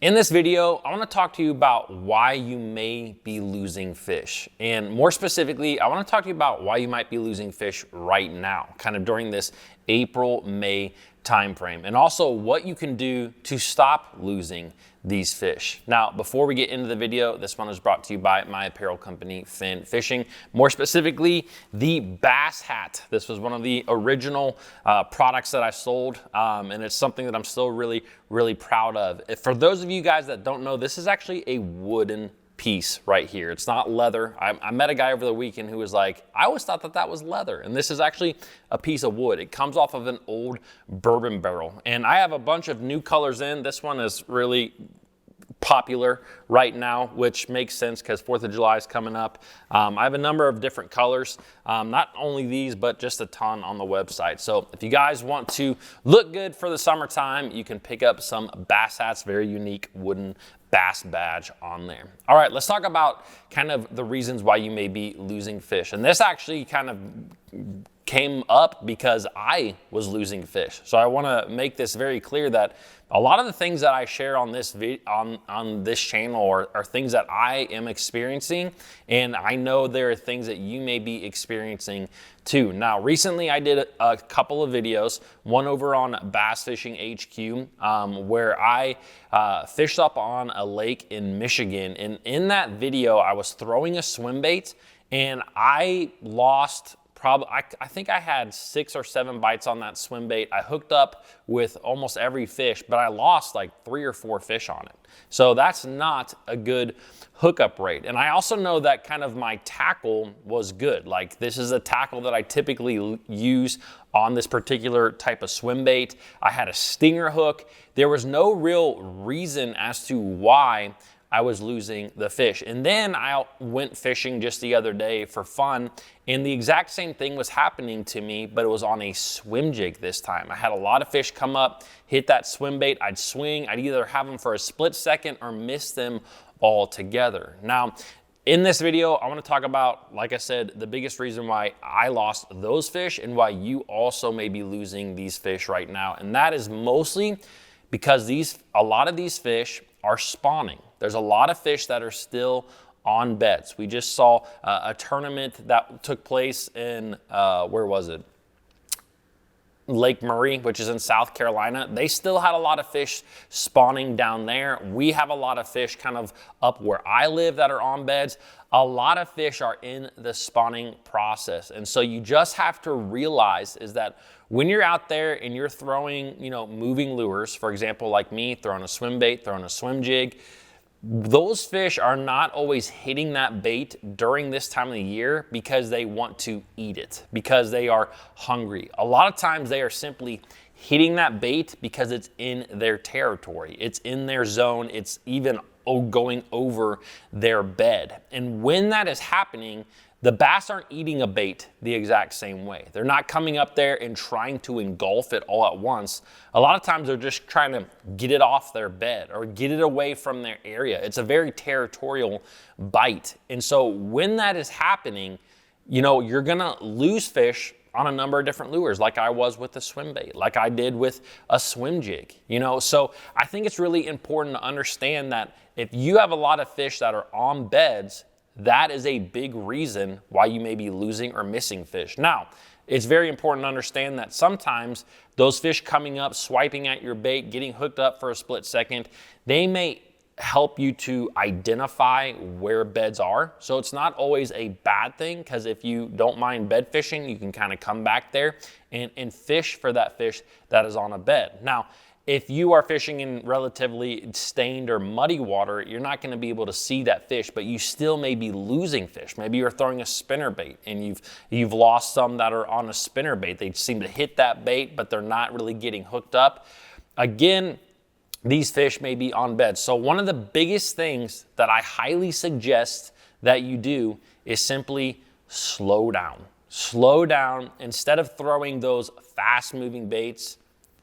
In this video, I want to talk to you about why you may be losing fish. And more specifically, I want to talk to you about why you might be losing fish right now, kind of during this April-May timeframe, and also what you can do to stop losing these fish. Now, before we get into the video, this one is brought to you by my apparel company, Fin Fishing. More specifically, the bass hat. This was one of the original products that I sold, and it's something that I'm still really proud of. For those of you guys that don't know, this is actually a wooden piece right here. It's not leather. I met a guy over the weekend who was like, I always thought that was leather, and this is actually a piece of wood. It comes off of an old bourbon barrel, and I have a bunch of new colors in. This one is really popular right now, which makes sense because 4th of July is coming up. I have a number of different colors, not only these, but just a ton on the website. So if you guys want to look good for the summertime, you can pick up some bass hats, very unique wooden bass badge on there. All right, let's talk about kind of the reasons why you may be losing fish. And this actually kind of came up because I was losing fish. So I want to make this very clear that a lot of the things that I share on this on this channel are things that I am experiencing, and I know there are things that you may be experiencing too. Now, recently I did a couple of videos, one over on BassFishingHQ, where I fished up on a lake in Michigan, and in that video I was throwing a swim bait, and I lost I think I had 6 or 7 bites on that swim bait. I hooked up with almost every fish, but I lost like 3 or 4 fish on it. So that's not a good hookup rate. And I also know that kind of my tackle was good. Like, this is a tackle that I typically use on this particular type of swim bait. I had a stinger hook. There was no real reason as to why I was losing the fish. And then I went fishing just the other day for fun, and the exact same thing was happening to me, but it was on a swim jig this time. I had a lot of fish come up, hit that swim bait, I'd swing, I'd either have them for a split second or miss them altogether. Now, in this video, I want to talk about, like I said, the biggest reason why I lost those fish and why you also may be losing these fish right now. And that is mostly because a lot of these fish are spawning. There's a lot of fish that are still on beds. We just saw a tournament that took place in, where was it? Lake Murray, which is in South Carolina. They still had a lot of fish spawning down there. We have a lot of fish kind of up where I live that are on beds. A lot of fish are in the spawning process. And so you just have to realize is that when you're out there and you're throwing, moving lures, for example, like me, throwing a swim bait, throwing a swim jig, those fish are not always hitting that bait during this time of the year because they want to eat it, because they are hungry. A lot of times they are simply hitting that bait because it's in their territory. It's in their zone. It's even going over their bed. And when that is happening, the bass aren't eating a bait the exact same way. They're not coming up there and trying to engulf it all at once. A lot of times they're just trying to get it off their bed or get it away from their area. It's a very territorial bite. And so when that is happening, you're gonna lose fish on a number of different lures, like I was with the swim bait, like I did with a swim jig, So I think it's really important to understand that if you have a lot of fish that are on beds, that is a big reason why you may be losing or missing fish. Now, it's very important to understand that sometimes those fish coming up, swiping at your bait, getting hooked up for a split second, they may help you to identify where beds are. So it's not always a bad thing, because if you don't mind bed fishing, you can kind of come back there and fish for that fish that is on a bed. Now, if you are fishing in relatively stained or muddy water, you're not going to be able to see that fish, but you still may be losing fish. Maybe you're throwing a spinner bait and you've lost some that are on a spinner bait. They seem to hit that bait, but they're not really getting hooked up. Again, these fish may be on beds. So one of the biggest things that I highly suggest that you do is simply slow down. Slow down. Instead of throwing those fast-moving baits,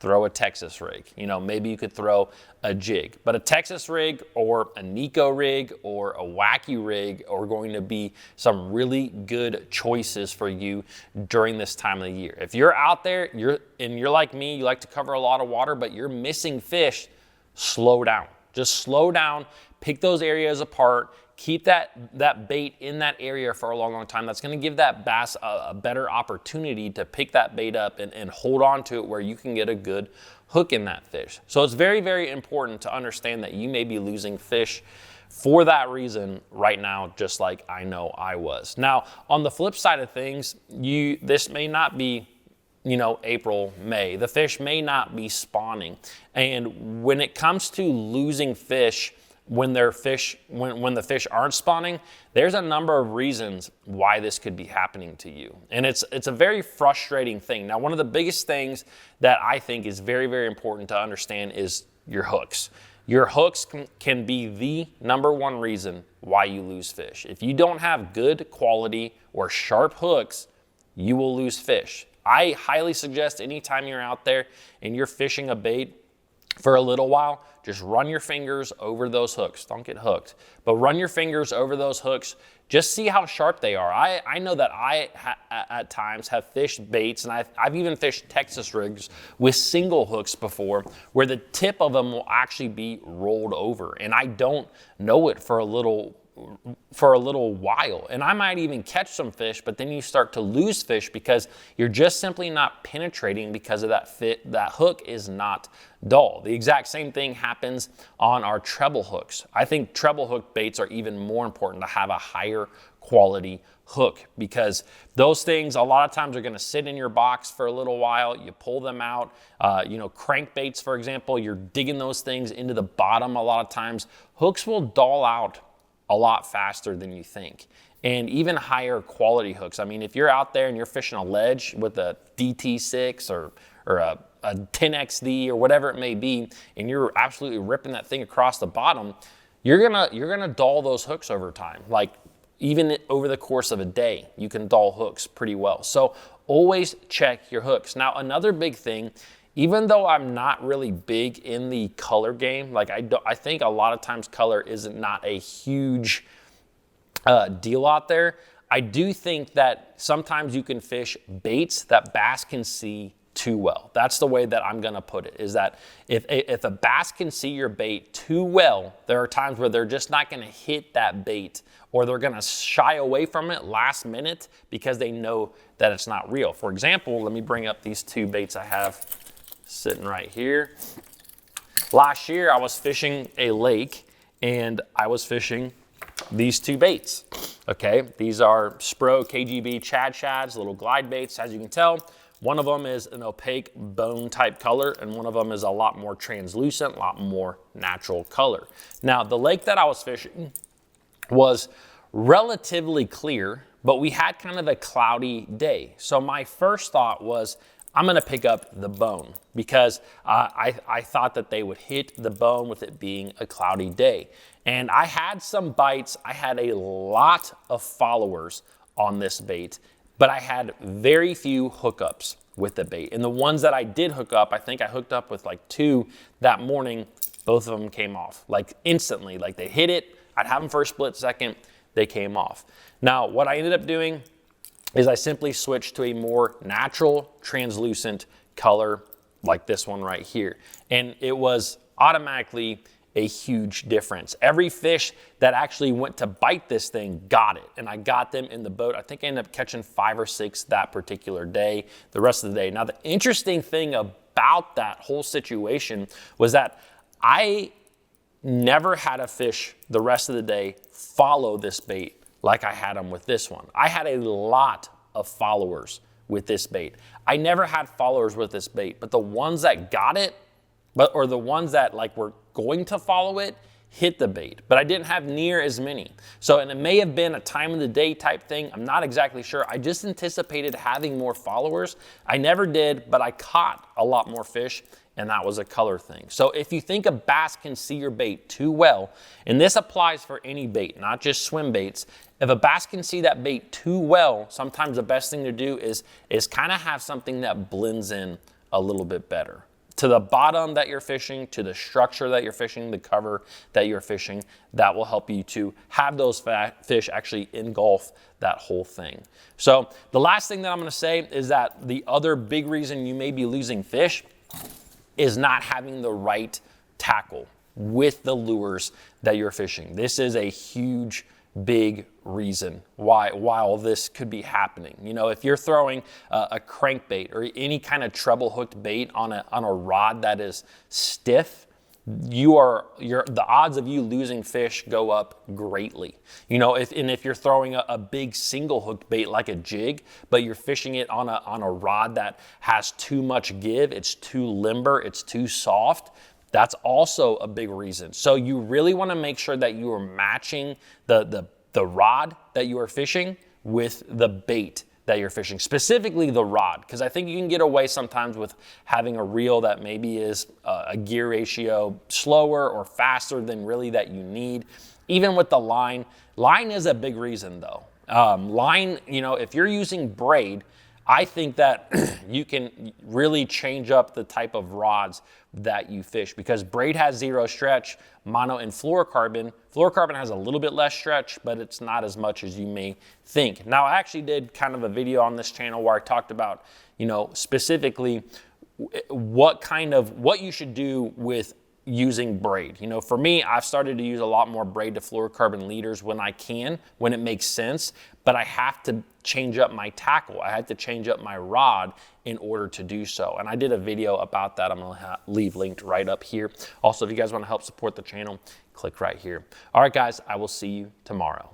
throw a Texas rig. Maybe you could throw a jig, but a Texas rig or a Nico rig or a wacky rig are going to be some really good choices for you during this time of the year. If you're out there, you're like me, you like to cover a lot of water, but you're missing fish, slow down. Just slow down, pick those areas apart, keep that bait in that area for a long, long time. That's gonna give that bass a better opportunity to pick that bait up and hold on to it where you can get a good hook in that fish. So it's very, very important to understand that you may be losing fish for that reason right now, just like I know I was. Now, on the flip side of things, this may not be, you know, April, May. The fish may not be spawning. And when it comes to losing fish, when the fish aren't spawning, there's a number of reasons why this could be happening to you. And it's a very frustrating thing. Now, one of the biggest things that I think is very, very important to understand is your hooks. Your hooks can be the #1 reason why you lose fish. If you don't have good quality or sharp hooks, you will lose fish. I highly suggest anytime you're out there and you're fishing a bait for a little while, just run your fingers over those hooks. Don't get hooked, but run your fingers over those hooks. Just see how sharp they are. I know that I at times have fished baits, and I've even fished Texas rigs with single hooks before, where the tip of them will actually be rolled over, and I don't know it for a little while. And I might even catch some fish, but then you start to lose fish because you're just simply not penetrating because of that hook is not dull. The exact same thing happens on our treble hooks. I think treble hook baits are even more important to have a higher quality hook, because those things a lot of times are going to sit in your box for a little while. You pull them out. You know, crankbaits, for example, you're digging those things into the bottom a lot of times. Hooks will dull out a lot faster than you think. And even higher quality hooks. I mean, if you're out there and you're fishing a ledge with a DT6 or a 10XD or whatever it may be, and you're absolutely ripping that thing across the bottom, you're gonna dull those hooks over time. Like, even over the course of a day, you can dull hooks pretty well. So always check your hooks. Now, another big thing, even though I'm not really big in the color game, like I think a lot of times color isn't not a huge deal out there, I do think that sometimes you can fish baits that bass can see too well. That's the way that I'm gonna put it, is that if a bass can see your bait too well, there are times where they're just not gonna hit that bait, or they're gonna shy away from it last minute because they know that it's not real. For example, let me bring up these two baits I have sitting right here. Last year I was fishing a lake and I was fishing these two baits. Okay, these are Spro KGB Chad Shads, little glide baits. As you can tell, one of them is an opaque bone type color, and one of them is a lot more translucent, a lot more natural color. Now, the lake that I was fishing was relatively clear, but we had kind of a cloudy day. So my first thought was, I'm gonna pick up the bone, because I thought that they would hit the bone with it being a cloudy day. And I had some bites. I had a lot of followers on this bait, but I had very few hookups with the bait. And the ones that I did hook up, I think I hooked up with like 2 that morning. Both of them came off like instantly. Like, they hit it, I'd have them for a split second, they came off. Now, what I ended up doing is I simply switched to a more natural, translucent color like this one right here. And it was automatically a huge difference. Every fish that actually went to bite this thing got it, and I got them in the boat. I think I ended up catching 5 or 6 that particular day, the rest of the day. Now, the interesting thing about that whole situation was that I never had a fish the rest of the day follow this bait like I had them with this one. I had a lot of followers with this bait. I never had followers with this bait, but the ones that got it, or the ones that like were going to follow it, hit the bait, but I didn't have near as many. So, and it may have been a time of the day type thing. I'm not exactly sure. I just anticipated having more followers. I never did, but I caught a lot more fish, and that was a color thing. So if you think a bass can see your bait too well, and this applies for any bait, not just swim baits, if a bass can see that bait too well, sometimes the best thing to do is kind of have something that blends in a little bit better to the bottom that you're fishing, to the structure that you're fishing, the cover that you're fishing. That will help you to have those fish actually engulf that whole thing. So the last thing that I'm gonna say is that the other big reason you may be losing fish is not having the right tackle. with the lures that you're fishing. This is a huge, big reason why all this could be happening. You know, if you're throwing a crankbait or any kind of treble hooked bait on a rod that is stiff, the odds of you losing fish go up greatly. You know, if you're throwing a big single hooked bait like a jig, but you're fishing it on a rod that has too much give, it's too limber, it's too soft, that's also a big reason. So you really want to make sure that you are matching the rod that you are fishing with the bait that you're fishing, specifically the rod, because I think you can get away sometimes with having a reel that maybe is a gear ratio slower or faster than really that you need. Even with the line is a big reason though. Line, you know, if you're using braid, I think that you can really change up the type of rods that you fish, because braid has zero stretch, mono and fluorocarbon. Fluorocarbon has a little bit less stretch, but it's not as much as you may think. Now, I actually did kind of a video on this channel where I talked about, you know, specifically what you should do with using braid. You know, for me, I've started to use a lot more braid to fluorocarbon leaders when I can, when it makes sense, but I have to change up my tackle. I had to change up my rod in order to do so. And I did a video about that. I'm gonna leave linked right up here. Also, if you guys wanna help support the channel, click right here. All right, guys, I will see you tomorrow.